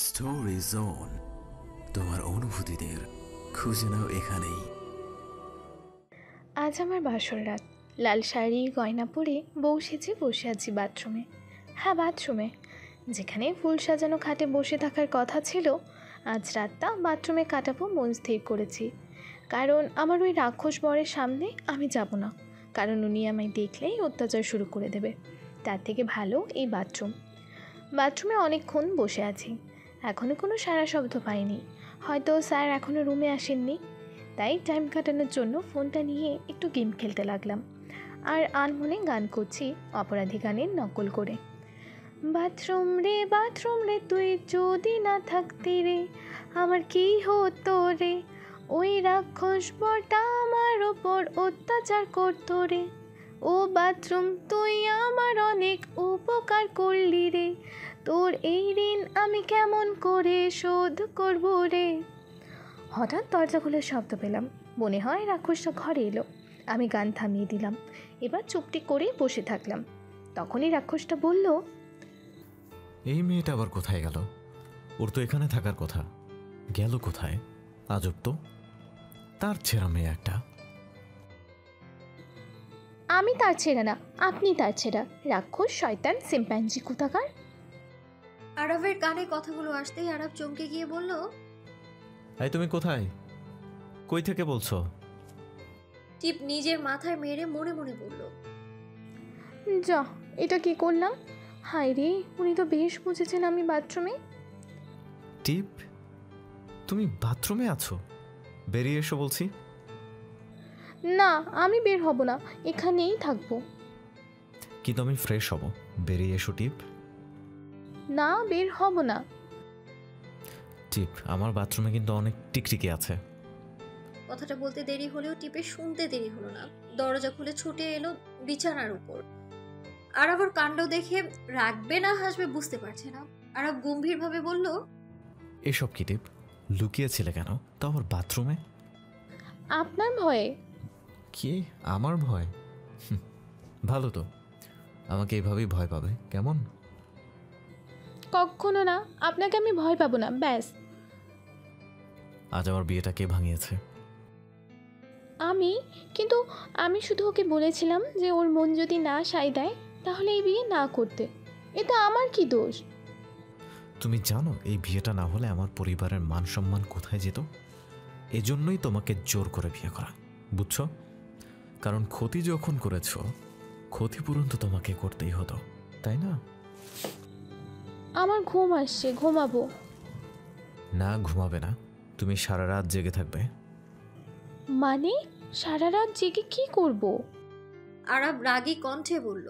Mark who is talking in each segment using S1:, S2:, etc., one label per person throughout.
S1: Story zone, তোমার অনুভূতিদের খুঁজে নাও এখানেই।
S2: আজ আমার বাসর রাত। লাল শাড়ি গয়না পরে বউ সেজে বসে আছি বাথরুমে। হ্যাঁ, বাথরুমে, যেখানে ফুল সাজানো খাটে বসে থাকার কথা ছিল, আজ রাতটা বাথরুমে কাটাবো মন স্থির করেছি। কারণ আমার ওই রাক্ষস বরের সামনে আমি যাব না, কারণ উনি আমায় দেখলেই অত্যাচার শুরু করে দেবে। তার থেকে ভালো এই বাথরুমে অনেকক্ষণ বসে আছি, এখনও কোনো সারা শব্দ পাইনি। হয়তো স্যার এখনও রুমে আসেননি, তাই টাইম কাটানোর জন্য ফোনটা নিয়ে একটু গেম খেলতে লাগলাম। আর আনমনে গান করছি অপরাধী গানের নকল করে। বাথরুম রে তুই যদি না থাকতি রে, আমার কি হতো রে, ওই রাক্ষস বরটা আমার ওপর অত্যাচার করতো রে। ও বাথরুম, তুই আমার অনেক উপকার করলি রে, তোর এই ঋণ আমি কেমন করে শোধ করবো রে। হঠাৎ দরজা খোলার শব্দ পেলাম, মনে হয় রাক্ষসটা ঘরে এলো। আমি গান থামিয়ে দিলাম, এবার চুপটি করে বসে থাকলাম। তখনই রাক্ষসটা বলল,
S3: এই মেয়েটা আবার কোথায় গেল? ওর তো এখানে থাকার কথা, গেল কোথায়? আজব তো, তার ছেঁড়া মেয়ে একটা।
S2: আমি তার ছেঁড়া না, আপনি তার ছেঁড়া, রাক্ষস শয়তান সিম্প্যাঞ্জি কোথাকার।
S4: আরবের কানে কথাগুলো আসতেই আরব চমকে গিয়ে বলল,
S3: এই তুমি কোথায়? কই থেকে বলছো?
S4: টিপ নিজের মাথায় মেরে মনে মনে বলল,
S2: যা, এটা কি করলাম? হায় রে, উনি তো বেশ বুঝেছেন আমি বাথরুমে।
S3: টিপ, তুমি বাথরুমে আছো? বেরিয়ে এসো বলছি।
S2: না, আমি বের হব না, এখানেই থাকবো।
S3: কিন্তু আমি ফ্রেশ হব, বেরিয়ে এসো টিপ।
S2: না, বের হব না।
S3: টিপ, আমার বাথরুমে কিন্তু অনেক টিকটিকি আছে।
S4: কথাটা বলতে দেরি হলেও টিপে শুনতে দেরি হলো না। দরজা খুলে ছুটে এলো বিছানার উপর। আরব কাণ্ড দেখে রাখবে না হাসবে বুঝতে পারছে না। আরব গম্ভীরভাবে বলল,
S3: এসব কি টিপ? লুকিয়েছিলে কেন, তাও আবার বাথরুমে?
S2: আপনার ভয়ে।
S3: কি আমার ভয়? ভালো তো, আমাকে এভাবেই ভয় পাবে কেমন?
S2: কখনো না, আপনাকে আমি ভয় পাবো না, ব্যাস।
S3: আজ আমার বিয়েটা কে ভাঙিয়েছে?
S2: আমি, কিন্তু আমি শুধু ওকে বলেছিলাম যে ওর মন যদি না সায় দেয় তাহলে এই বিয়ে না করতে। এতে আমার কি দোষ?
S3: তুমি জানো এই বিয়েটা না হলে আমার পরিবারের মান সম্মান কোথায় যেত? এজন্যই তোমাকে জোর করে বিয়ে করা, বুঝছো? কারণ ক্ষতি যখন করেছো, ক্ষতিপূরণ তো তোমাকে করতেই হতো, তাই না?
S2: আমার ঘুম আসছে, ঘুমাবো।
S3: না, ঘুমাবে না, তুমি সারা রাত জেগে থাকবে।
S2: মানে সারা রাত জেগে কি করব?
S4: আরব রাগী কণ্ঠে বলল,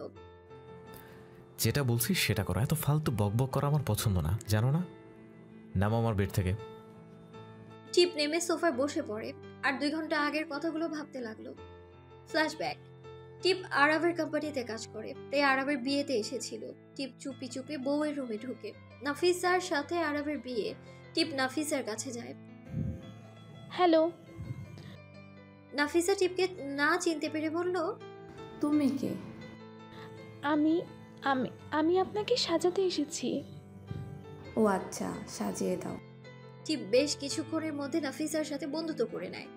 S3: যেটা বলছি সেটা করো, এত ফালতু বকবক করা আমার পছন্দ না, জানো না? নামো আমার বেড থেকে।
S4: টিপ নেমে সোফায় বসে পড়ে আর 2 ঘন্টা আগের কথাগুলো ভাবতে লাগলো। ফ্ল্যাশব্যাক। টিপ আরবের কোম্পানিতে কাজ করে, তাই আরবের বিয়েতে এসেছিল। টিপ চুপি চুপি বউয়ের রুমে ঢুকে। নাফিসার সাথে আরবের বিয়ে। টিপ নাফিসার কাছে যায়।
S2: হ্যালো।
S4: নাফিসা টিপকে না চিনতে পেরে বলল,
S5: তুমি কে?
S2: আমি আমি আমি আপনাকে সাজাতে এসেছি।
S5: ও আচ্ছা, সাজিয়ে দাও।
S4: টিপ বেশ কিছুক্ষণের মধ্যে নাফিসার সাথে বন্ধুত্ব করে নেয়।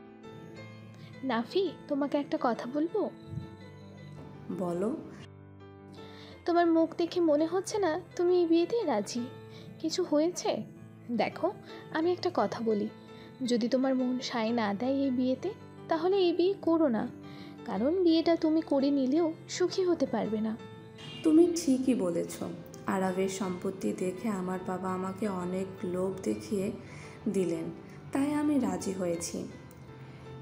S2: নাফি, তোমাকে একটা কথা বলবো?
S5: বলো।
S2: তোমার মুখ দেখে মনে হচ্ছে না তুমি এই বিয়েতে রাজি। কিছু হয়েছে? দেখো, আমি একটা কথা বলি, যদি তোমার মন সায় না দেয় এই বিয়েতে, তাহলে এই বিয়ে করো না, কারণ বিয়েটা তুমি করে নিলেও সুখী হতে পারবে না।
S5: তুমি ঠিকই বলেছ। আরবের সম্পত্তি দেখে আমার বাবা আমাকে অনেক লোভ দেখিয়ে দিলেন, তাই আমি রাজি হয়েছি।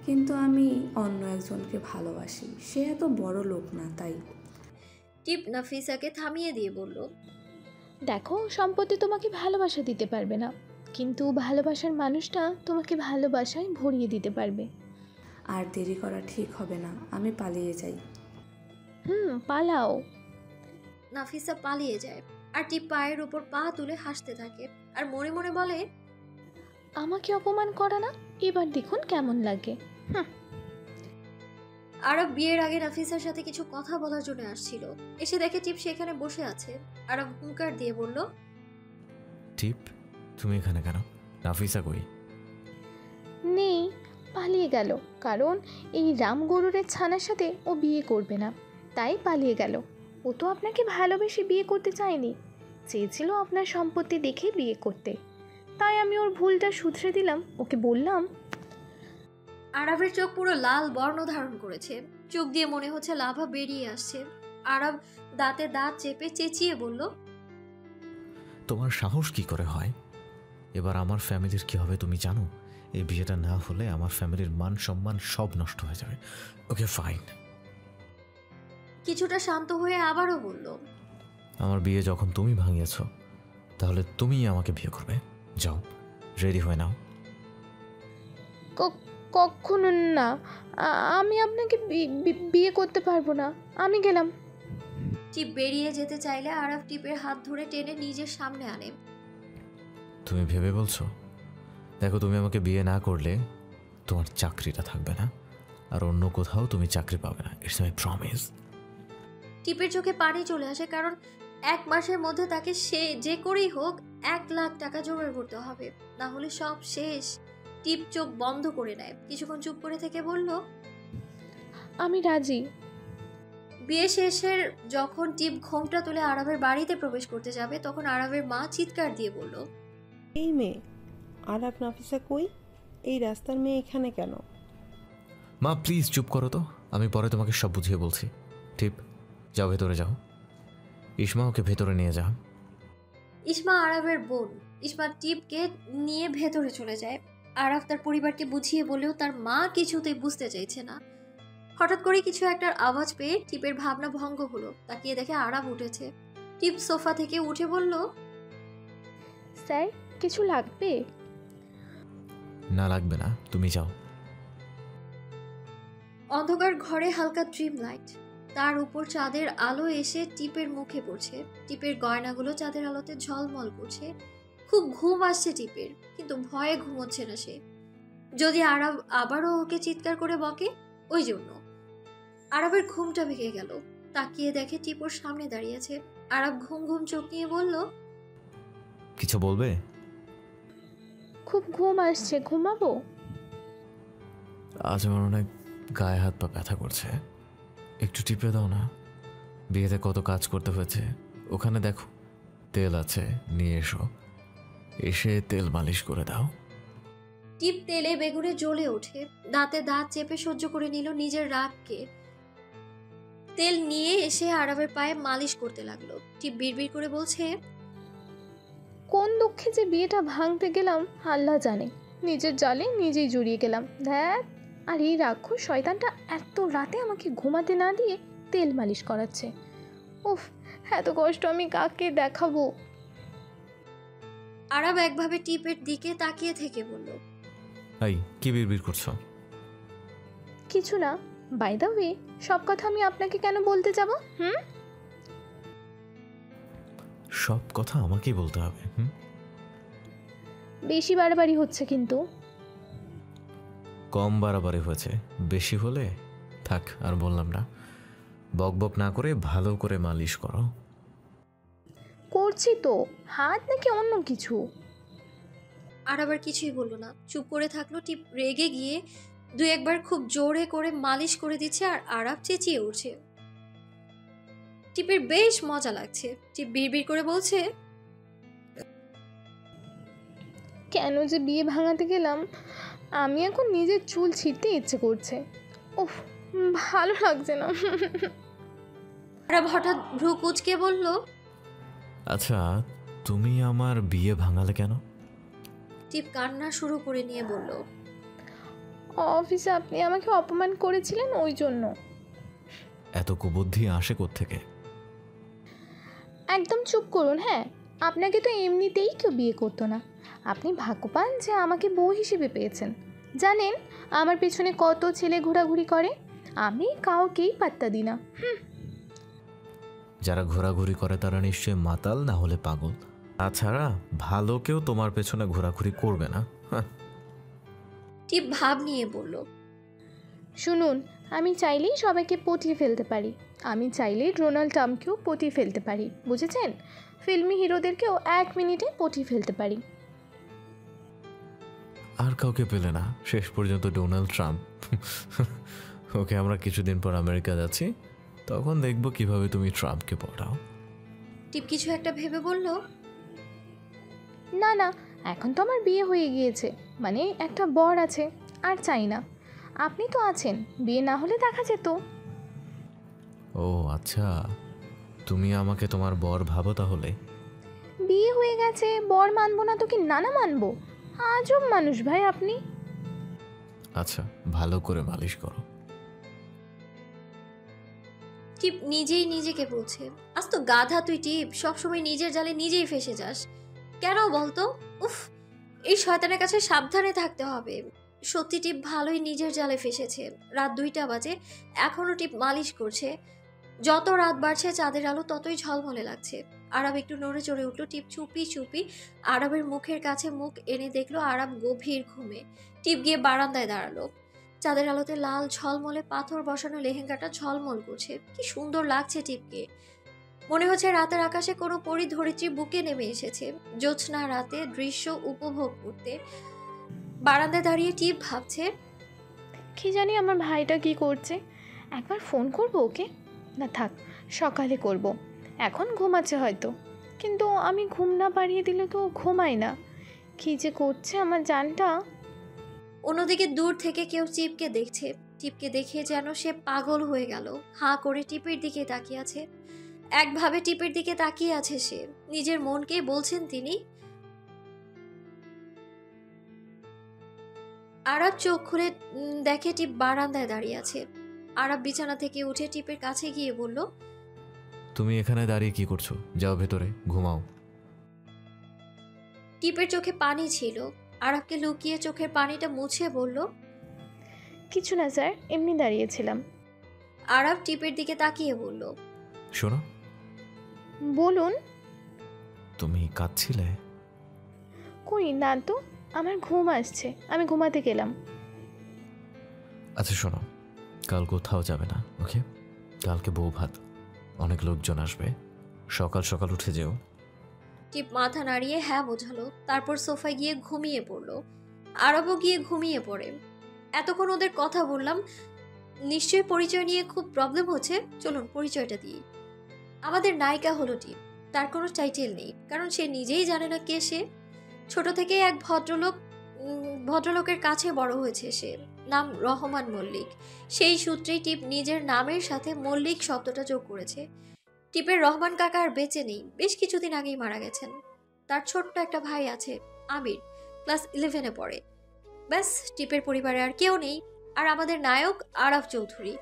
S5: কিন্তু আমি অন্য একজনকে ভালোবাসি, সে এত বড় লোক না, তাই।
S4: টিপ নাফিসাকে থামিয়ে দিয়ে বলল,
S2: দেখো, সম্পত্তি তোমাকে ভালোবাসা দিতে পারবে না, কিন্তু ভালোবাসার মানুষটা তোমাকে ভালোবাসায় ভরিয়ে দিতে পারবে।
S5: আর দেরি করা ঠিক হবে না, আমি পালিয়ে যাই।
S2: পালাও।
S4: নাফিসা পালিয়ে যায় আর টিপ পায়ের উপর পা তুলে হাসতে থাকে আর মনে মনে বলে,
S2: আমাকে অপমান করা না, এবার দেখুন কেমন লাগে।
S4: আরব বিয়ের আগে নাফিসার সাথে কিছু কথা বলার জন্য আসছিল। এসে দেখে টিপ সেখানে বসে আছে। আরব হুঙ্কার দিয়ে বলল,
S3: টিপ, তুমি এখানে কেন? নাফিসা কই?
S2: নেই, পালিয়ে গেল। কারণ এই রামগরুরের ছানার সাথে ও বিয়ে করবে না, তাই পালিয়ে গেল। ও তো আপনাকে ভালোবেসে বিয়ে করতে চায়নি, চেয়েছিল আপনার সম্পত্তি দেখে বিয়ে করতে। তাই আমি ওর ভুলটা শুধরে দিলাম, ওকে বললাম।
S4: আরাবের চোখ পুরো লাল বর্ণ ধারণ করেছে, চোখ দিয়ে মনে হচ্ছে লাভা বেরিয়ে আসছে। আরাব দাঁতে দাঁত চেপে চেঁচিয়ে বলল,
S3: তোমার সাহস কি করে হয়? এবার আমার ফ্যামিলির কি হবে তুমি জানো? এই বিয়েটা না হলে আমার ফ্যামিলির মান সম্মান সব নষ্ট হয়ে যাবে। Okay fine.
S4: কিছুটা শান্ত হয়ে আবারও বলল,
S3: আমার বিয়ে যখন তুমি ভাঙিয়েছ, তাহলে তুমিই আমাকে বিয়ে করবে। যাও, রেডি হয়ে নাও।
S2: কখনো না, আমি আপনাকে বিয়ে করতে পারবো না, আমি গেলাম।
S4: টিপ বেরিয়ে যেতে চাইলে আরাব টিপের হাত ধরে টেনে নিজের সামনে আনে।
S3: তুমি ভেবে বলছো? দেখো, তুমি আমাকে বিয়ে না করলে তোমার চাকরিটা থাকবে না, আর অন্য কোথাও তুমি চাকরি পাবে না। It's my promise.
S4: টিপের চোখে পানি চলে আসে, কারণ 1 মাসের মধ্যে তাকে সে যে করেই হোক 1 লাখ টাকা জোগাড় করতে হবে, না হলে সব শেষ। টিপ চোখ বন্ধ করে নেয়, কিছুক্ষণ চুপ করে থেকে বলল,
S2: আমি রাজি।
S4: বিয়ে শেষের যখন টিপ ঘোমটা তুলে আরাবের বাড়িতে প্রবেশ করতে যাবে, তখন আরাবের মা চিৎকার দিয়ে বলল,
S6: এই মেয়ে, আরাব নাফিসা কই? এই রাস্তার মেয়ে এখানে কেন?
S3: মা প্লিজ চুপ করো তো, আমি পরে তোমাকে সব বুঝিয়ে বলছি। টিপ, যাও ভেতরে যাও। ইসমা, ওকে ভেতরে নিয়ে যাও।
S4: ইসমা আরাবের বোন। ইসমা টিপকে নিয়ে ভেতরে চলে যায়। আরাব তার পরিবারকে বুঝিয়ে বলেও তার মা কিছুতেই বুঝতে চাইছে না। হঠাৎ করে কিছু একটার আওয়াজ পেয়ে টিপের ভাবনা ভঙ্গ হলো। তাকিয়ে দেখে আরাব উঠেছে। টিপ সোফা থেকে উঠে বলল,
S2: স্যার, কিছু লাগবে?
S3: না, লাগবে না, তুমি যাও।
S4: অন্ধকার ঘরে হালকা ড্রিম লাইট, তার উপর চাঁদের আলো এসে টিপের মুখে পড়ছে। টিপের গয়নাগুলো চাঁদের আলোতে ঝলমল করছে। খুব ঘুম আসছে টিপের, কিন্তু ভয়ে ঘুমোচ্ছে না সে। যদি আরব আবারও ওকে চিৎকার করে বকে, ওই জন্য। আরবের ঘুমটা ভেঙে গেল। তাকিয়ে দেখে টিপ ওর সামনে দাঁড়িয়েছে। আরব ঘুম ঘুম চোখ নিয়ে বলল,
S3: কিছু বলবে?
S2: খুব ঘুম আসছে, ঘুমাবো?
S3: আজ আমার অনেক গায়ে হাত পা ব্যথা করছে, একটু টিপে দাও না। বিয়েতে কত কাজ করতে হয়েছে, ওখানে দেখো তেল আছে, নিয়ে এসো, এসে তেল মালিশ করে দাও।
S4: টিপ তেলে বেগুনে জ্বলে ওঠে। দাঁতে দাঁত চেপে সহ্য করে নিল নিজের রাগকে। তেল নিয়ে এসে আরবের পায়ে মালিশ করতে লাগলো। টিপ বিড়বিড় করে বলছে,
S2: কোন দুঃখে যে বিয়েটা ভাঙতে গেলাম আল্লাহ জানে, নিজের জালে নিজেই জড়িয়ে গেলাম। ধ্যাত, আর এই রাক্ষস শয়তানটা এত রাতে আমাকে ঘুমাতে না দিয়ে তেল মালিশ করাচ্ছে। উফ, এত কষ্ট আমি কাকে দেখাবো?
S4: আরব একভাবে টিপের দিকে তাকিয়ে থেকে বলল,
S3: এই কি বিড়বিড় করছো?
S2: কিছু না। বাই দ্য ওয়ে, সব কথা আমি আপনাকে কেন বলতে যাব?
S3: সব কথা আমাকেই বলতে হবে?
S2: বেশি বাড়াবাড়ি হচ্ছে কিন্তু।
S3: কম বাড়াবাড়ি হয়েছে, বেশি হলে থাক, আর বললাম না। বক বক না করে ভালো করে মালিশ করো।
S2: করছি তো, হাত নাকি অন্য কিছু?
S4: আর আবার কিছুই বলল না, চুপ করে থাকলো। টিপ রেগে গিয়ে 2-1 বার খুব জোরে করে মালিশ করে দিচ্ছে, আর আরব চেঁচিয়ে উঠছে। টিপের বেশ মজা লাগছে। টিপ বিড়বিড় করে বলছে,
S2: কেন যে বিয়ে ভাঙাতে গেলাম, আমি এখন নিজের চুল ছিঁড়তে ইচ্ছে করছে। উফ, ভালো লাগছে না।
S4: আরব হঠাৎ ভ্রু কুঁচকে বলল,
S3: আচ্ছা, তুমি আমার বিয়ে ভাঙালে কেন?
S4: টিপ কান্না শুরু করে নিয়ে বলল,
S2: অফিসে আপনি আমাকে অপমান করেছিলেন, ওই জন্য।
S3: এত কুবুদ্ধি আসে কোত্থেকে?
S2: একদম চুপ করুন। হ্যাঁ, আপনাকে তো এমনিতেই কেউ বিয়ে করতো না। আপনি ভাগ্যবান যে আমাকে বউ হিসেবে পেয়েছেন। জানেন আমার পেছনে কত ছেলে ঘোরাঘুরি করে, আমি কাউকেই পাত্তা দিই না।
S3: যারা ঘোরাঘুরি করে তারা নিশ্চয় মাতাল, না হলে পাগল। তাছাড়া ভালো কেউ তোমার পেছনে ঘোরাঘুরি করবে না।
S4: টিপ ভাব নিয়ে বলল,
S2: শুনুন, আমি চাইলেই সবাইকে পটিয়ে ফেলতে পারি। আমি চাইলেই ডোনাল্ড ট্রাম্পকেও পটিয়ে ফেলতে পারি, বুঝেছেন? ফিল্মি হিরোদেরকেও 1 মিনিটে পটিয়ে ফেলতে পারি।
S3: আর কাউকে পেলে না, শেষ পর্যন্ত ডোনাল্ড ট্রাম্প। ওকে, আমরা কিছুদিন পর আমেরিকা যাচ্ছি, তখন দেখবো কিভাবে তুমি ট্রাম্পকে পটাও।
S4: টিপ কিছু একটা ভেবে বলল,
S2: না না, এখন তো আমার বিয়ে হয়ে গিয়েছে, মানে একটা বর আছে, আর চাই না। আপনি তো আছেন, বিয়ে না হলে দেখা যেত।
S3: ও আচ্ছা, তুমি আমাকে তোমার বর ভাবো তাহলে?
S2: বিয়ে হয়ে গেছে, বর মানবো না তো কি নানা মানবো? আজব মানুষ ভাই আপনি।
S3: আচ্ছা, ভালো করে মালিশ করো।
S4: টিপ নিজেই নিজেকে বলছে, আজ তো গাধা তুই টিপ, সবসময় নিজের জালে নিজেই ফেসে যাস কেন বলতো? উফ, এই শয়তানের কাছে সাবধানে থাকতে হবে। সত্যি টিপ ভালোই নিজের জালে ফেসেছে। রাত 2টা বাজে, এখনো টিপ মালিশ করছে। যত রাত বাড়ছে চাঁদের আলো ততই ঝলমলে লাগছে। আরব একটু নড়ে চড়ে উঠলো। টিপ চুপি চুপি আরবের মুখের কাছে মুখ এনে দেখলো আরব গভীর ঘুমে। টিপ গিয়ে বারান্দায় দাঁড়ালো। চাঁদের আলোতে লাল ঝলমলে পাথর বসানো লেহেঙ্গাটা ঝলমল করছে। কি সুন্দর লাগছে টিপকে। মনে হচ্ছে রাতের আকাশে কোনো পরি ধরিত্রী বুকে নেমে এসেছে জ্যোৎস্না রাতে দৃশ্য উপভোগ করতে। বারান্দায় দাঁড়িয়ে টিপ ভাবছে,
S2: কি জানি আমার ভাইটা কি করছে, একবার ফোন করব ওকে। না থাক, সকালে করব, এখন ঘুমাচ্ছে হয়তো, কিন্তু আমি ঘুম না পাড়িয়ে দিলে তো ঘুমাই না। কি যে করছে আমার জানটা।
S4: অন্যদিকে দূর থেকে কেউ টিপকে দেখছে। টিপকে দেখে যেন সে পাগল হয়ে গেল। হাঁ করে টিপের দিকে তাকিয়ে আছে। একভাবে টিপের দিকে তাকিয়ে আছে সে। নিজের মনকে বলছেন তিনি। আরব চোখ খুলে দেখে টিপ বারান্দায় দাঁড়িয়ে আছে। আরব বিছানা থেকে উঠে টিপের কাছে গিয়ে বলল,
S3: তুমি এখানে দাঁড়িয়ে কি করছো? যাও ভেতরে, ঘুমাও।
S4: টিপের চোখে পানি ছিল। আরবকে লুকিয়ে চোখের পানিটা মুছে বলল,
S2: কিছু না স্যার, এমনি দাঁড়িয়েছিলাম।
S4: আরব টিপের দিকে তাকিয়ে বলল,
S3: শোনো,
S2: বলুন।
S3: তুমি কাঁদছিলে?
S2: কই না তো, আমার ঘুম আসছে, আমি ঘুমাতে গেলাম।
S3: আচ্ছা শোনো, কাল কোথাও যাবে না, ওকে? কালকে বউ ভাত, অনেক লোকজন আসবে, সকাল সকাল উঠে যেও।
S4: টিপ মাথা নাড়িয়ে হ্যাঁ বোঝালো। তারপর সোফায় গিয়ে ঘুমিয়ে পড়লো। আরবও গিয়ে ঘুমিয়ে পড়ে। এতক্ষণ ওদের কথা বললাম, নিশ্চয়ই পরিচয় নিয়ে খুব প্রবলেম হচ্ছে। চলুন পরিচয়টা দিই। আমাদের নায়িকা হলো টিপ। তার কোনো টাইটেল নেই, কারণ সে নিজেই জানে না কে সে। ছোট থেকেই এক ভদ্রলোকের কাছে বড় হয়েছে সে। নাম রহমান মল্লিক। সেই সূত্রেই টিপ নিজের নামের সাথে মল্লিক শব্দটা যোগ করেছে। টিপের রহমান কাকা আর বেঁচে নেই, বেশ কিছুদিন আগেই মারা গেছেন। তার ছোট্ট একটা ভাই আছে, আমির, ক্লাস 11-এ পড়ে। ব্যাস, টিপের পরিবারে আর কেউ নেই। আর আমাদের নায়ক আরাফ চৌধুরী।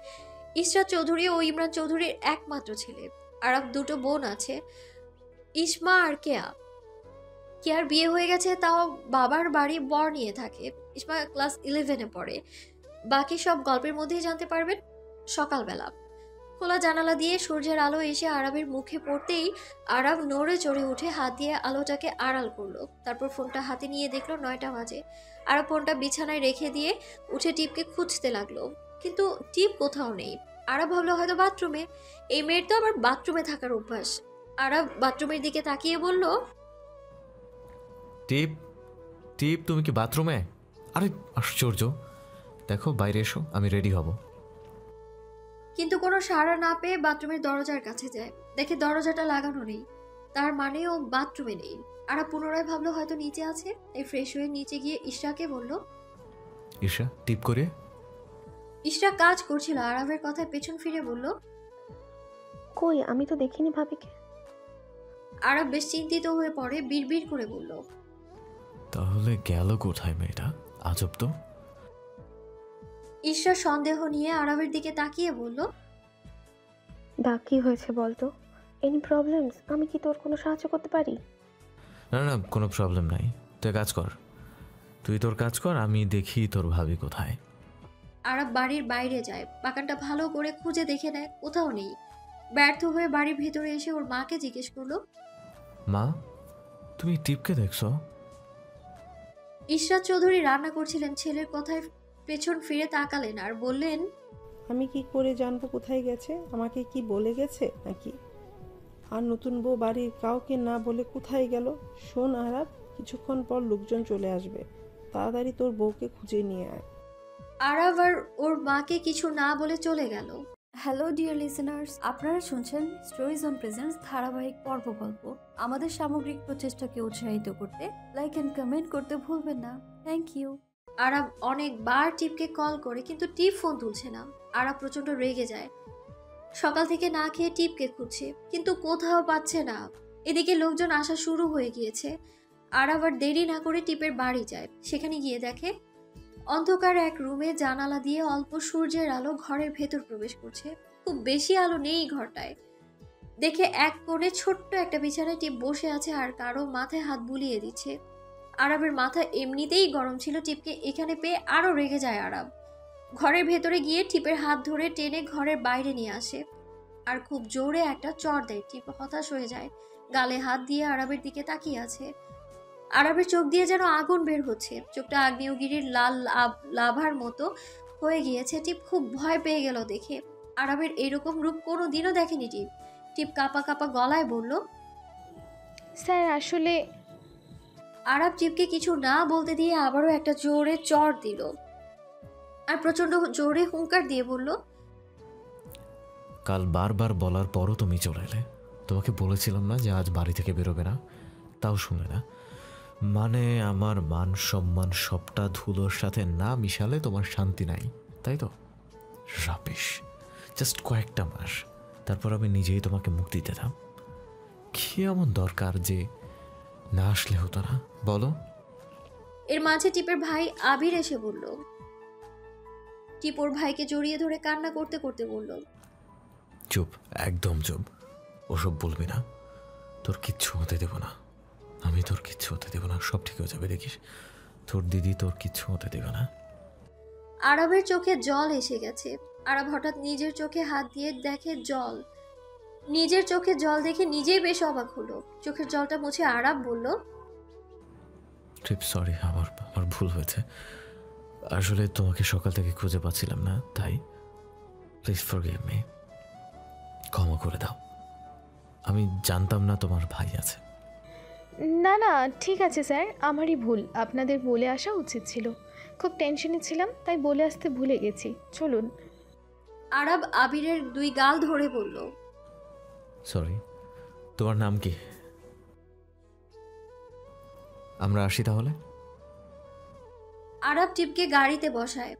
S4: ইশরাত চৌধুরী ও ইমরান চৌধুরীর একমাত্র ছেলে। আরাফ 2টো বোন আছে, ইসমা আর কেয়া। কেয়ার বিয়ে হয়ে গেছে, তাও বাবার বাড়ি বর নিয়ে থাকে। ইসমা ক্লাস 11-এ পড়ে। বাকি সব গল্পের মধ্যেই জানতে পারবেন। সকালবেলা খোলা জানালা দিয়ে সূর্যের আলো এসে আরবের মুখে পড়তেই আরব নড়ে চড়ে উঠে হাত দিয়ে আলোটাকে আড়াল করলো। তারপর ফোনটা হাতে নিয়ে দেখলো 9টা বাজে। আরব ফোনটা বিছানায় রেখে দিয়ে উঠে টিপকে খুঁজতে লাগলো, কিন্তু টিপ কোথাও নেই। আরব ভাবলো হয়তো বাথরুমে। এই মেয়ের তো আবার বাথরুমে থাকার অভ্যাস। আরব বাথরুমের দিকে তাকিয়ে বলল,
S3: টিপ, টিপ, তুমি কি বাথরুমে? আরে আশ্চর্য, দেখো বাইরে এসো, আমি রেডি হব।
S4: কিন্তু কোনো সাড়া না পেয়ে বাথরুমের দরজার কাছে যায়। দেখে দরজাটা লাগানো নেই, তার মানে ও বাথরুমে নেই। আর পুনরায় ভাবলো হয়তো নিচে আছে, তাই ফ্রেশ হয়ে নিচে গিয়ে ইশরাকে বলল।
S3: ঈশা, টিপ করে।
S4: ইশরা কাজ করছিল। আরবের কথায় পেছন ফিরে বলল,
S6: কই, আমি তো দেখিনি ভাবিকে।
S4: আরব বেশ চিন্তিত হয়ে পড়ে, বিড়বিড় করে বলল,
S3: তাহলে গেল কোথায় মেয়েটা? আজব তো।
S4: ইশরা সন্দেহ নিয়ে আরবের দিকে তাকিয়ে বলল,
S6: দা, কি হয়েছে বলতো? Any problems? আমি কি তোর কোনো সাহায্য করতে পারি?
S3: না না, কোনো প্রবলেম নাই, তুই কাজ কর, তুই তোর কাজ কর, আমি দেখি তোর ভাবি কোথায়।
S4: আরব বাড়ির বাইরে যায়, বাগানটা ভালো করে খুঁজে দেখে নেয়, কোথাও নেই। ব্যর্থ হয়ে বাড়ির ভেতরে এসে ওর মাকে জিজ্ঞেস করলো,
S3: মা, তুমি টিপকে দেখছো?
S4: ইশরাত চৌধুরী রান্না করছিলেন। ছেলের কথায় পেছন ফিরে তাকালেন আর বললেন,
S6: আমি কি করে জানবো কোথায় গেছে? আমাকে কি বলে গেছে নাকি? আর নতুন বউ বাড়ির কাউকে না বলে কোথায় গেল? শোন আরাব, কিছুক্ষণ পর লোকজন চলে আসবে, তাড়াতাড়ি তোর বউকে খুঁজে নিয়ে আয়।
S4: আরাব আর ওর মাকে কিছু না বলে চলে গেল।
S7: হ্যালো ডিয়ার লিসেনার্স, আপনারা শুনছেন স্টোরিজ অন প্রেজেন্টস ধারাবাহিক পর্ব গল্প। আমাদের সামগ্রিক প্রচেষ্টাকে উৎসাহিত করতে লাইক এন্ড কমেন্ট করতে ভুলবেন না। Thank you.
S4: আরাব অনেকবার টিপকে কল করে কিন্তু টিপ ফোন তুলছে না। আরাব প্রচন্ড রেগে যায়। সকাল থেকে না খেয়ে টিপকে খুঁজছে কিন্তু কোথাও পাচ্ছে না। এদিকে লোকজন আসা শুরু হয়ে গিয়েছে। আরাব আর দেরি না করে টিপের বাড়ি যায়। সেখানে গিয়ে দেখে অন্ধকার এক রুমে জানালা দিয়ে অল্প সূর্যের আলো ঘরের ভেতর প্রবেশ করছে। খুব বেশি আলো নেই ঘরটায়। দেখে এক কোণে ছোট্ট একটা বিছানায় টিপ বসে আছে আর কারো মাথায় হাত বুলিয়ে দিচ্ছে। আরাবের মাথা এমনিতেই গরম ছিল, টিপকে এখানে পেয়ে আরো রেগে যায় আরাব। ঘরের ভেতরে গিয়ে টিপের হাত ধরে টেনে ঘরের বাইরে নিয়ে আসে আর খুব জোরে একটা চড় দেয়। টিপ হতাশ হয়ে যায়, গালে হাত দিয়ে আরাবের দিকে তাকিয়ে আছে। আরাবের চোখ দিয়ে যেন আগুন বের হচ্ছে, চোখটা আগ্নেয়গিরির লাল লাভার মতো হয়ে গিয়েছে। টিপ খুব ভয় পেয়ে গেল দেখে। আরাবের এরকম রূপ কোনো দিনও দেখেনি টিপ। টিপ কাঁপা কাঁপা গলায় বলল,
S2: স্যার আসলে
S4: আরাব টিপকে কিছু না বলতে দিয়ে আবারও একটা জোরে চড় দিল আর প্রচন্ড জোরে হুঙ্কার দিয়ে বলল,
S3: কাল বারবার বলার পরও তুমি চলে এলে। তোমাকে বলেছিলাম না যে আজ বাড়ি থেকে বেরোবে না, তাও শুনলে না। মানে আমার মান সম্মান সবটা ধুলোর সাথে না মিশালে তোমার শান্তি নাই, তাই তো? রাপিস। জাস্ট কয়েকটা মাস, তারপর আমি নিজেই তোমাকে মুক্তি দিতাম। কি এমন দরকার যে না আসলে হতো না বলো?
S4: এর মাঝে টিপের ভাই আবির এসে বলল। টিপ ওর ভাইকে জড়িয়ে ধরে কান্না করতে করতে বলল,
S3: চুপ, একদম চুপ। ওসব বলবি না, তোর কিচ্ছু হতে দেব না। আমি তোর কিচ্ছু হতে দেব না, সব ঠিক হয়ে যাবে দেখিস। তোর দিদি তোর কিচ্ছু হতে দেবে না।
S4: আরবের চোখে জল এসে গেছে। আরব হঠাৎ নিজের চোখে হাত দিয়ে দেখে জল। নিজের চোখে জল দেখে নিজেই বেশ অবাক হলো। চোখের জলটা মুছে আরব বলল,
S3: ট্রিপ সরি, আমার ভুল হয়েছে। আসলে তোমাকে সকাল থেকে খুঁজে পাচ্ছিলাম না, তাই প্লিজ ফরগিভ মি, ক্ষমা করে দাও। আমি জানতাম না তোমার ভাই আছে।
S2: না না ঠিক আছে স্যার, আমারই ভুল। আপনাদের বলে আসা উচিত ছিল। খুব টেনশনে ছিলাম তাই বলে আসতে ভুলে গেছি। চলুন।
S4: আরব আবিরের দুই গাল ধরে বলল,
S3: সরি। তোমার নাম কি? আমরা আসি তাহলে।
S4: আরব টিপকে গাড়িতে বসায়।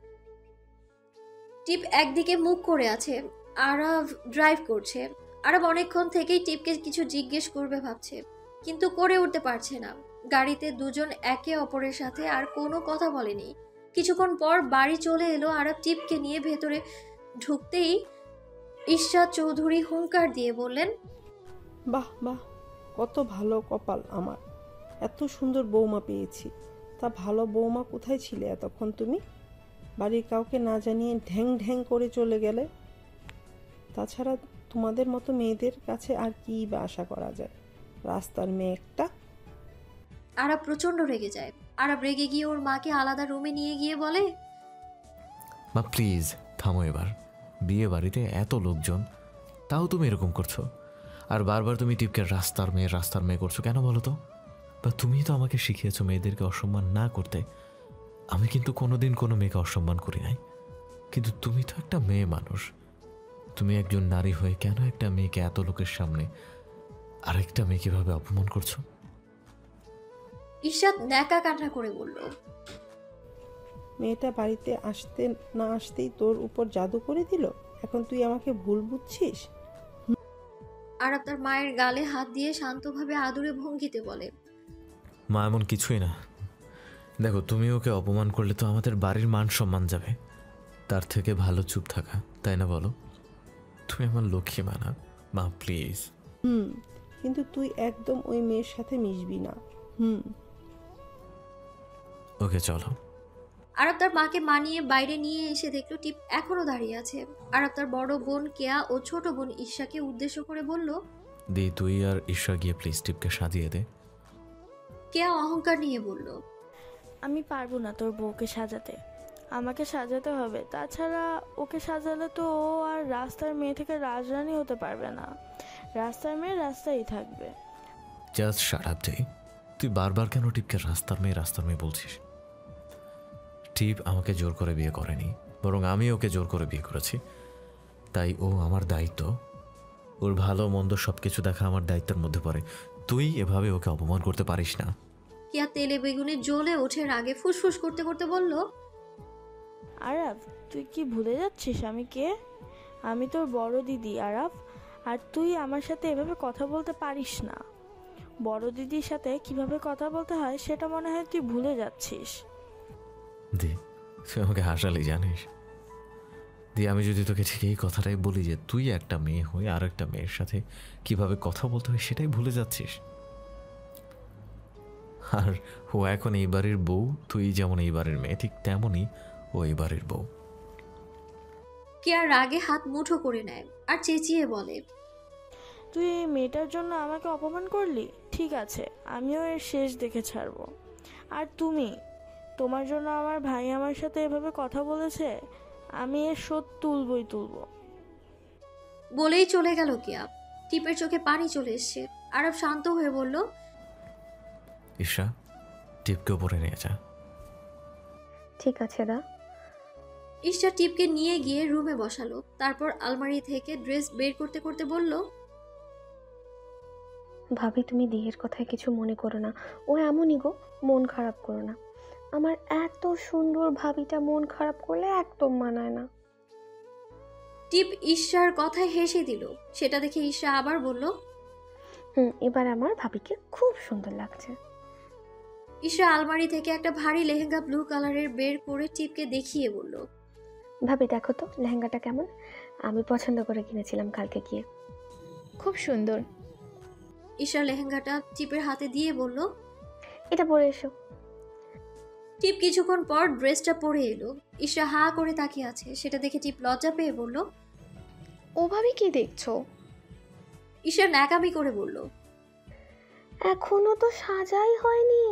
S4: টিপ একদিকে মুখ করে আছে, আরব ড্রাইভ করছে। আরব অনেকক্ষণ থেকেই টিপকে কিছু জিজ্ঞেস করবে ভাবছে, কিন্তু করে উঠতে পারছে না। গাড়িতে দুজন একে অপরের সাথে আর কোনো কথা বলেনি। কিছুক্ষণ পর বাড়ি চলে এলো। আরব টিপকে নিয়ে ভেতরে ঢুকতেই ইশরাত চৌধুরী হুঙ্কার দিয়ে বললেন,
S6: বাহ বাহ, কত ভালো কপাল আমার, এত সুন্দর বৌমা পেয়েছি। তা ভালো বৌমা কোথায় ছিলে এতক্ষণ তুমি? বাড়ির কাউকে না জানিয়ে ঢ্যাং ঢ্যাং করে চলে গেলে। তাছাড়া তোমাদের মতো মেয়েদের কাছে আর কি বা আশা করা যায়? রাস্তার মেয়ে একটা।
S4: আরব প্রচন্ড রেগে যায়। আরব রেগে গিয়ে ওর মাকে আলাদা রুমে নিয়ে গিয়ে বলে,
S3: মা প্লিজ থামো এবার। বিয়ে বাড়িতে এত লোকজন, তাও তুমি এরকম করছো। আর বারবার তুমি টিপকে রাস্তার মেয়ে করছো কেন বলো তো? বা তুমি তো আমাকে শিখিয়েছো মেয়েদেরকে অসম্মান না করতে। আমি কিন্তু কোনোদিন কোনো মেয়েকে অসম্মান করি নাই। কিন্তু তুমি তো একটা মেয়ে মানুষ। তুমি একজন নারী হয়ে কেন একটা মেয়েকে এত লোকের সামনে আরেকটা মেয়ে কিভাবে অপমান করছো?
S4: ইশরাত ন্যাকা কান্না করে বলল,
S6: মেয়েটা বাড়িতে আসতে না আসতেই তোর উপর জাদু করে দিল। এখন তুই আমাকে ভুল বুঝছিস?
S4: আরব তার মায়ের গালে হাত দিয়ে শান্তভাবে আদুরে ভঙ্গিতে বলে,
S3: মা এমন কিছুই না। দেখো, তুমি ওকে অপমান করলে তো আমাদের বাড়ির মান সম্মান যাবে। তার থেকে ভালো চুপ থাকা, তাই না বলো? তুমি আমার লক্ষ্মী মানা মা, প্লিজ।
S6: কিন্তু তুই একদম ওই মেয়ের সাথে মিশবি না।
S3: ওকে চলো।
S4: আরব তার মাকে মানিয়ে বাইরে নিয়ে এসে দেখলো টিপ এখনো দাঁড়িয়ে আছে। আরব তার বড় বোন কেয়া ও ছোট বোন ঈশাকে উদ্দেশ্য করে বলল,
S3: দি তুই আর ঈশ্বর গিয়ে প্লিজ টিপকে সাজিয়ে দে।
S4: কেয়া অহংকার নিয়ে বলল,
S8: আমি পারবো না তোর বউকে সাজাতে, আমাকে সাজাতে হবে। তাছাড়া ওকে সাজালে তো ও আর রাস্তার মেয়ে থেকে রাজরানী হতে পারবে না। রাস্তার মেয়ে রাস্তায় থাকবে।
S3: Just shut up. তুই বারবার কেন টিপকে রাস্তার মেয়ে বলছিস? টিপ আমাকে জোর করে বিয়ে করেনি, বরং আমি ওকে জোর করে বিয়ে করেছি। তাই ও আমার দায়িত্ব, ওর ভালো মন্দ সব কিছু দেখা আমার দায়িত্বের মধ্যে পড়ে। তুই এভাবে ওকে অপমান করতে পারিস না।
S4: কিয়া তেলে বেগুনে জ্বলে ওঠে রাগে, ফুসফুস করতে করতে বলল,
S8: আরাফ, তুই কি ভুলে যাচ্ছিস আমি কে? আমি তোর বড় দিদি আরাফ। আর তুই আমার সাথে এভাবে কথা বলতে পারিস না। বড় দিদির সাথে কিভাবে কথা বলতে হয় সেটা মনে হয় তুই ভুলে যাচ্ছিস।
S3: দি, তুই আমাকে হাসালি জানিস? দি, আমি যদি তোকে ঠিক এই কথাটাই বলি যে তুই একটা মেয়ে হয়ে আর একটা মেয়ের সাথে কিভাবে কথা বলতে হয় সেটাই ভুলে যাচ্ছিস। আর ও এখন এই বাড়ির বউ, তুই যেমন এই বাড়ির মেয়ে ঠিক তেমনই ও এই বাড়ির বউ।
S4: কিয়া রাগে হাত মুঠো করে নেয় আর চেঁচিয়ে বলে,
S8: তুই এই মেয়েটার জন্য আমাকে অপমান করলি? ঠিক আছে, আমিও এর শেষ দেখে ছাড়বো। আর তোমার জন্য আমার ভাই আমার সাথে এভাবে কথা বলেছে, আমি এর শোধ তুলবো।
S4: বলেই চলে গেল কিয়া। টিপের চোখে পানি চলে এসছে। আরব শান্ত হয়ে বলল,
S3: ঈশা, টিপকে উপরে নিয়ে যা।
S9: ঠিক আছে দা।
S4: ঈশা টিপকে নিয়ে গিয়ে রুমে বসালো। তারপর আলমারি থেকে ড্রেস বের করতে করতে বলল,
S9: ভাবি, তুমি দিয়ের কথায় কিছু মনে করো না, ও এমনই গো, মন খারাপ করো না। আমার এত সুন্দর ভাবিটা মন খারাপ করলে একদম মানায় না।
S4: টিপ ঈশার কথায় হেসে দিল। সেটা দেখে ঈশা আবার বলল,
S9: এবার আমার ভাবিকে খুব সুন্দর লাগছে।
S4: ঈশা আলমারি থেকে একটা ভারী লেহেঙ্গা ব্লু কালারের বের করে টিপকে দেখিয়ে বলল,
S9: ভাবি দেখো তো লেহেঙ্গাটা কেমন, আমি পছন্দ করে কিনেছিলাম কালকে গিয়ে।
S2: খুব সুন্দর।
S4: ঈশা লেহেঙ্গাটা টিপের হাতে দিয়ে বলল,
S9: এটা পরে এসো।
S4: টিপ কিছুক্ষণ পর ড্রেসটা পরে এলো। ঈশা হা করে তাকিয়ে আছে। সেটা দেখে টিপ লজ্জা পেয়ে বলল,
S2: ওভাবে কি দেখছো?
S4: ঈশা ন্যাকামি করে বলল,
S9: এখনো তো সাজাই হয়নি,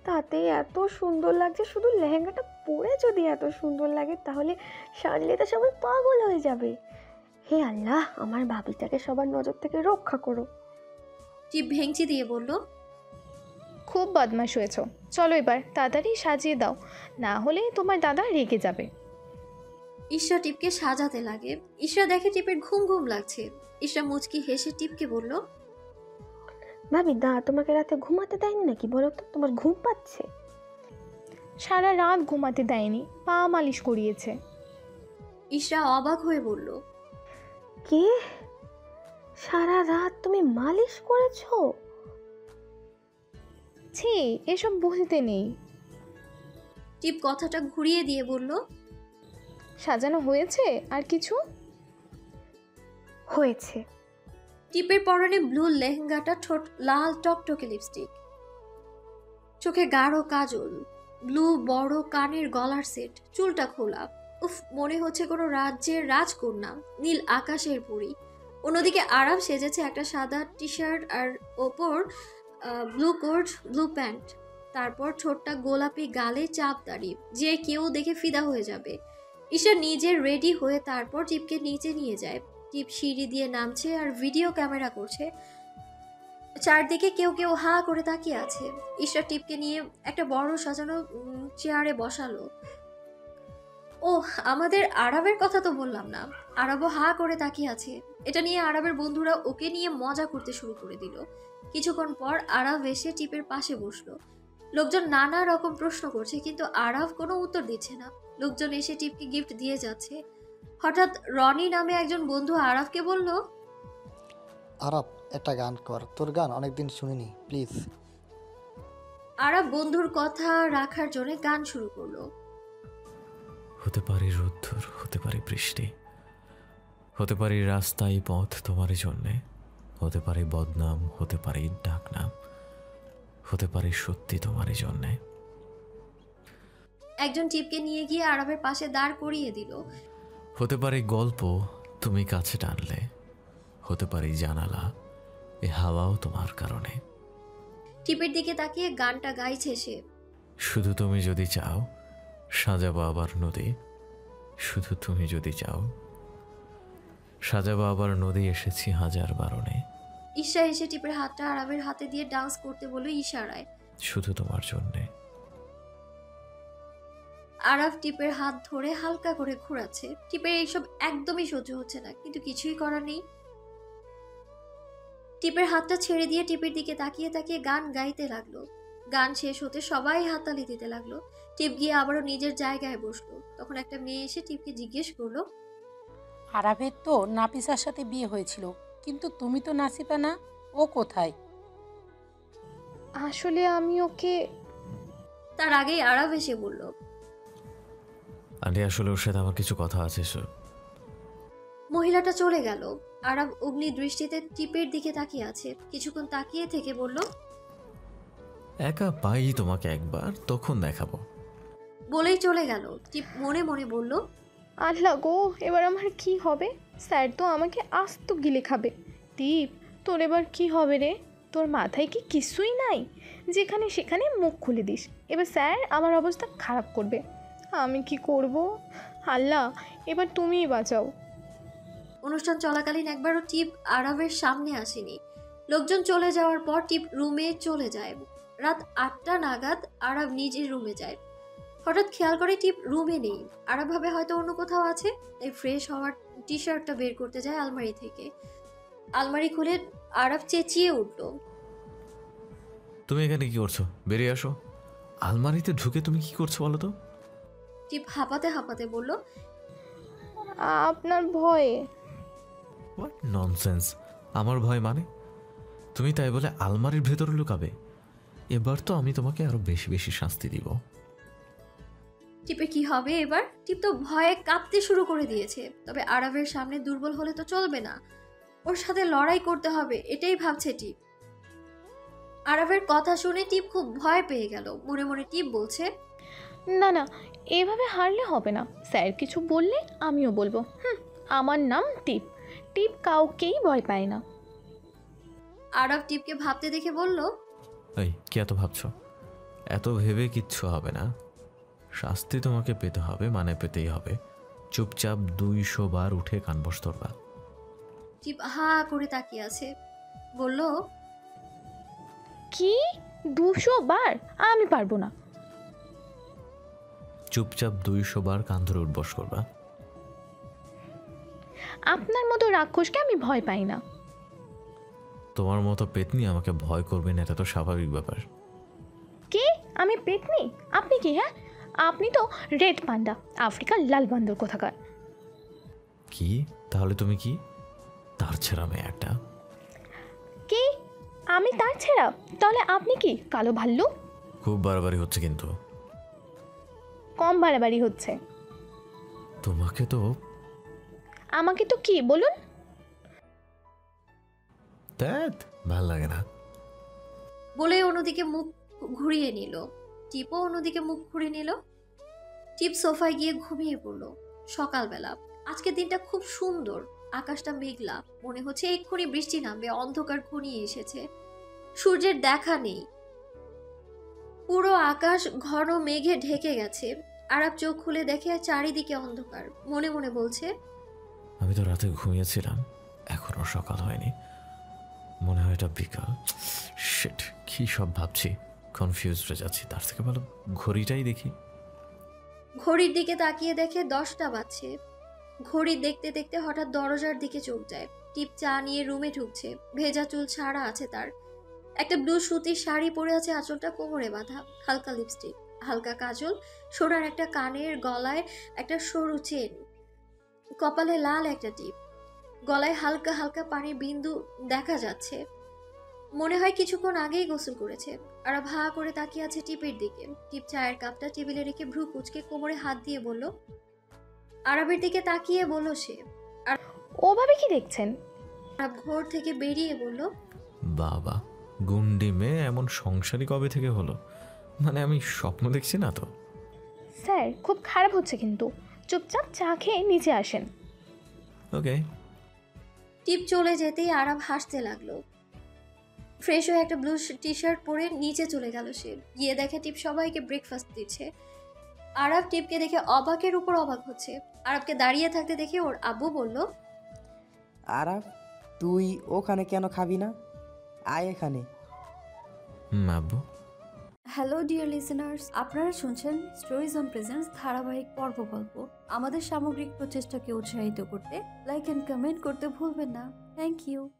S9: তাতে এত সুন্দর লাগছে। শুধু লেহেঙ্গাটা পরে যদি এত সুন্দর লাগে তাহলে সাজলে তো সবাই পাগল হয়ে যাবে। হে আল্লাহ, আমার ভাবিটাকে সবার নজর থেকে রক্ষা করো।
S4: টিপ ভেঙচি দিয়ে বলল,
S2: খুব বদমাশ হয়েছো, চলো এবার তাড়াতাড়ি সাজিয়ে দাও, না হলে তোমার দাদা রেগে যাবে।
S4: ঈশা টিপকে সাজাতে লাগে। ঈশা দেখে টিপের ঘুম ঘুম লাগছে। ঈশা মুচকি হেসে টিপকে বলল,
S9: ভাবি, দা তোমাকে রাতে ঘুমাতে দেয়নি নাকি বলো তো? তোমার ঘুম পাচ্ছে?
S2: সারা রাত ঘুমাতে দেয়নি, পা মালিশ করিয়েছে।
S4: ঈশা অবাক হয়ে বলল,
S9: কে? সারা রাত তুমি মালিশ করেছো?
S2: ছি, এসব বলতে নেই।
S4: টিপ কথাটা ঘুরিয়ে দিয়ে বলল,
S2: সাজানো হয়েছে আর কিছু?
S9: হয়েছে।
S4: টিপের পরনে ব্লু লেহেঙ্গাটা, ঠোঁট লাল টকটকে লিপস্টিক, চোখে গাঢ় কাজল, ব্লু বড় কানের গলার সেট, চুলটা খোলা। উফ, মনে হচ্ছে কোনো রাজ্যের রাজকন্যা, নীল আকাশের পরী। অন্যদিকে আরাম সেজেছে একটা সাদা টি শার্ট আর ওপর ব্লু কোট, ব্লু প্যান্ট। তারপর ঠোঁটটা গোলাপি, গালে চাপ দাড়ি, যে কেউ দেখে ফিদা হয়ে যাবে। ঈশা নিজে রেডি হয়ে তারপর টিপকে নিচে নিয়ে যায়। টিপ সিঁড়ি দিয়ে নামছে আর ভিডিও ক্যামেরা করছে। চারদিকে কেউ কেউ হা করে তাকিয়ে আছে। ঈশা টিপকে নিয়ে একটা বড় সাজানো চেয়ারে বসালো। ওহ, আমাদের আরবের কথা তো বললাম না। আরবও হা করে তাকিয়ে আছে। এটা নিয়ে আরবের বন্ধুরা ওকে নিয়ে মজা করতে শুরু করে দিল। কিছুক্ষণ পর আরব এসে টিপের পাশে বসলো। লোকজন নানা রকম প্রশ্ন করছে, কিন্তু আরব কোনো উত্তর দিচ্ছে না। লোকজন এসে টিপকে গিফট দিয়ে যাচ্ছে। হঠাৎ রনি নামে একজন বন্ধু আরবকে বলল,
S10: আরব, একটা গান কর, তোর গান অনেকদিন শুনিনি, প্লিজ।
S4: আরব বন্ধুর কথা রাখার জন্য গান শুরু করলো।
S3: হতে পারি রোদ্দুর, হতে পারি বৃষ্টি, হতে পারি রাস্তায় পথ তোমার জন্যে, হতে পারি বদনাম, হতে পারি ডাকনাম, হতে পারি সত্যি তোমার জন্যে।
S4: একজন টিপকে নিয়ে গিয়ে আরবের পাশে দাঁড় করিয়ে দিল।
S3: হতে পারি গল্প তুমি কাছে টানলে, হতে পারি জানালা, এ হাওয়াও তোমার কারণে।
S4: টিপের দিকে তাকিয়ে গানটা গাইছে সে।
S3: শুধু তুমি যদি চাও সাজাবো আবার নদী, শুধু তুমি যদি চাও সাজাবো আবার নদী, এসেছি হাজার বারণে।
S4: ঈশা এসে টিপের হাতটা আরবের হাতে দিয়ে ডান্স করতে বলল ইশারায়।
S3: শুধু তোমার জন্যে।
S4: আরাফ টিপের হাত ধরে হালকা করে ঘোরাচ্ছে। টিপের এইসব একদমই সহ্য হচ্ছে না, কিন্তু কিছুই করার নেই। টিপের হাতটা ছেড়ে দিয়ে টিপের দিকে তাকিয়ে তাকিয়ে গান গাইতে লাগলো। গান শেষ হতে সবাই হাততালি দিতে লাগলো। টিপ গিয়ে আবারও নিজের জায়গায় বসলো। তখন একটা মেয়ে এসে টিপকে জিজ্ঞেস করলো,
S11: আরাফের তো নাফিসার সাথে বিয়ে হয়েছিল, কিন্তু তুমি তো নাসিপা না, ও কোথায়?
S2: আসলে আমি ওকে।
S4: তার আগেই আরাফ এসে বলল,
S3: আন্টি আসলে ওর সাথে আমার কিছু কথা আছে স্যার।
S4: মহিলাটা চলে গেল। আরাফ অগ্নি দৃষ্টিতে টিপের দিকে তাকিয়ে আছে। কিছুক্ষণ তাকিয়ে থেকে বলল,
S3: একা পাই তোমাকে একবার, তখন দেখাবো।
S4: বলেই চলে গেল। টিপ মনে মনে বলল,
S2: আল্লাহ গো, এবার আমার কি হবে? স্যার তো আমাকে আস্ত গিলে খাবে। টিপ, তোর এবার কি হবে রে? তোর মাথায় কি কিছুই নাই? যেখানে সেখানে মুখ খুলে দিস। এবার স্যার আমার অবস্থা খারাপ করবে। আমি কি করব? আল্লাহ, এবার তুমিই বাঁচাও।
S4: অনুষ্ঠান চলাকালীন একবারও টিপ আরাফের সামনে আসেনি। লোকজন চলে যাওয়ার পর টিপ রুমে চলে যায়। রাত 8টা নাগাদ আরাফ নিজের রুমে যায়। হঠাৎ খেয়াল করে টিপ রুমে নেই। আরাফ ভাবে হয়তো অন্য কোথাও আছে, তাই ফ্রেশ হওয়ার টি শার্টটা বের করতে যায় আলমারি থেকে। আলমারি খুলে আরাফ চেঁচিয়ে উঠল,
S3: তুমি এখানে কি করছো? বেরিয়ে আসো। আলমারিতে ঢুকে তুমি কি করছো বলো তো?
S4: টিপ হাঁপাতে হাঁপাতে বলল,
S2: আপনার ভয়ে।
S3: What nonsense! আমার ভয় মানে? তুমি তাই বলে আলমারির ভেতরে লুকাবে? এবার তো আমি তোমাকে আরো বেশি বেশি শাস্তি দিব।
S4: টিপের কি হবে এবার? টিপ তো ভয়ে কাঁপতে শুরু করে দিয়েছে। তবে আরাফের সামনে দুর্বল হলে তো চলবে না, ওর সাথে লড়াই করতে হবে, এটাই ভাবছে টিপ। আরাফের কথা শুনে টিপ খুব ভয় পেয়ে গেল। মনে মনে টিপ বলছে,
S2: না না, এভাবে হারলে হবে না। স্যার কিছু বললে আমিও বলবো। আমার নাম টিপ। টিপ কাউকেই ভয় পায় না।
S4: আরাফ টিপকে ভাবতে দেখে বলল,
S3: এই কি এত ভাবছো? এত ভেবে কিচ্ছু হবে না। শাস্তি তোমাকে পেতে হবে, মানে পেতেই হবে। চুপচাপ 200 বার উঠে কানবস ধরবা।
S4: টিপ হা করে তাকিয়ে আছে। বলল,
S2: কি 200 বার? আমি পারবো না।
S3: চুপচাপ 200 বার কান ধরে উঠবস করবা।
S2: আপনার মতো রাক্ষসকে আমি ভয় পাই না।
S3: তোমার মতো পেতনি আমাকে ভয় করবে না, এটা তো স্বাভাবিক ব্যাপার।
S2: কে? আমি পেতনি? আপনি কি? হ্যাঁ, আপনি তো রেড পান্ডা, আফ্রিকার লাল বান্দর কোথাকার।
S3: কি? তাহলে তুমি কি? তার ছেড়া মেয়ে একটা।
S2: কি? আমি তার ছেড়া? তাহলে আপনি কি কালো ভাল্লুক?
S3: খুব বাড়াবাড়ি হচ্ছে কিন্তু।
S2: কম বাড়াবাড়ি হচ্ছে।
S3: তোমাকে তো।
S2: আমাকে তো কি বলুন?
S3: ধ্যাৎ, ভাল লাগে না।
S4: বলে অন্যদিকে মুখ ঘুরিয়ে নিল। টিপও অন্যদিকে মুখ ঘুরিয়ে নিল। টিপ সোফায় গিয়ে ঘুমিয়ে পড়ল। সকালবেলা আজকের দিনটা খুব সুন্দর। আকাশটা মেঘলা, মনে হচ্ছে এক্ষুনি বৃষ্টি নামবে। অন্ধকার ঘনিয়ে এসেছে, সূর্যের দেখা নেই। পুরো আকাশ ঘন মেঘে ঢেকে গেছে। আরাফ চোখ খুলে দেখে চারিদিকে অন্ধকার। মনে মনে বলছে,
S3: আমি তো রাতে ঘুমিয়েছিলাম, এখনো সকাল হয়নি। মনে হয় এটা বিকাল। শিট, কি সব ভাবছি, কনফিউজ হয়ে যাচ্ছি। তার থেকে ভালো ঘড়িটাই দেখি।
S4: ঘড়ির দিকে তাকিয়ে দেখে 10টা বাজছে। ঘড়ি দেখতে দেখতে হঠাৎ দরজার দিকে চোখ যায়। টিপ চা নিয়ে রুমে ঢুকছে। ভেজা চুল ছাড়া আছে তার। একটা ব্লু সুতির শাড়ি পরে আছে, আঁচলটা কোমরে বাঁধা। হালকা লিপস্টিক, হালকা কাজল, সোনার একটা কানের, গলায় একটা সরু চেন, কপালে লাল একটা টিপ, গলায় হালকা হালকা পানির বিন্দু দেখা যাচ্ছে। মনে হয় কিছুক্ষণ আগেই গোসল করেছে। আর ভা করে তাকিয়ে আছে টিপের দিকে। টিপ চায়ের কাপটা টেবিলে রেখে ভ্রু কুচকে কোমরে হাত দিয়ে বলল, আরবের দিকে তাকিয়ে বলল সে। আর
S2: ওভাবে কি দেখছেন?
S4: আরব ঘর থেকে বেরিয়ে বলল,
S3: বাবা, গুন্ডি মেয়ে এমন সংসারী কবে থেকে হলো? মানে আমি স্বপ্ন দেখছি না তো?
S2: স্যার খুব খারাপ হচ্ছে কিন্তু। চুপচাপ চা খেয়ে নিচে আসেন।
S3: ওকে।
S4: টিপ চলে যেতেই আরাব হাসতে লাগলো। ফ্রেশ হয়ে একটা ব্লু টি শার্ট পরে নিচে চলে গেল সে। গিয়ে দেখে টিপ সবাইকে ব্রেকফাস্ট দিচ্ছে। আরাব টিপকে দেখে অবাকের উপর অবাক হচ্ছে। আরাবকে দাঁড়িয়ে থাকতে দেখে ওর আব্বু বলল,
S12: আরাব, তুই ওখানে কেন খাবি না? আয় এখানে।
S3: আব্বু।
S7: হ্যালো ডিয়ার লিসেনার্স, আপনারা শুনছেন স্টোরিজ অন প্রেজেন্স ধারাবাহিক পর্ব গল্প। আমাদের সামগ্রিক প্রচেষ্টাকে উৎসাহিত করতে লাইক অ্যান্ড কমেন্ট করতে ভুলবেন না। Thank you.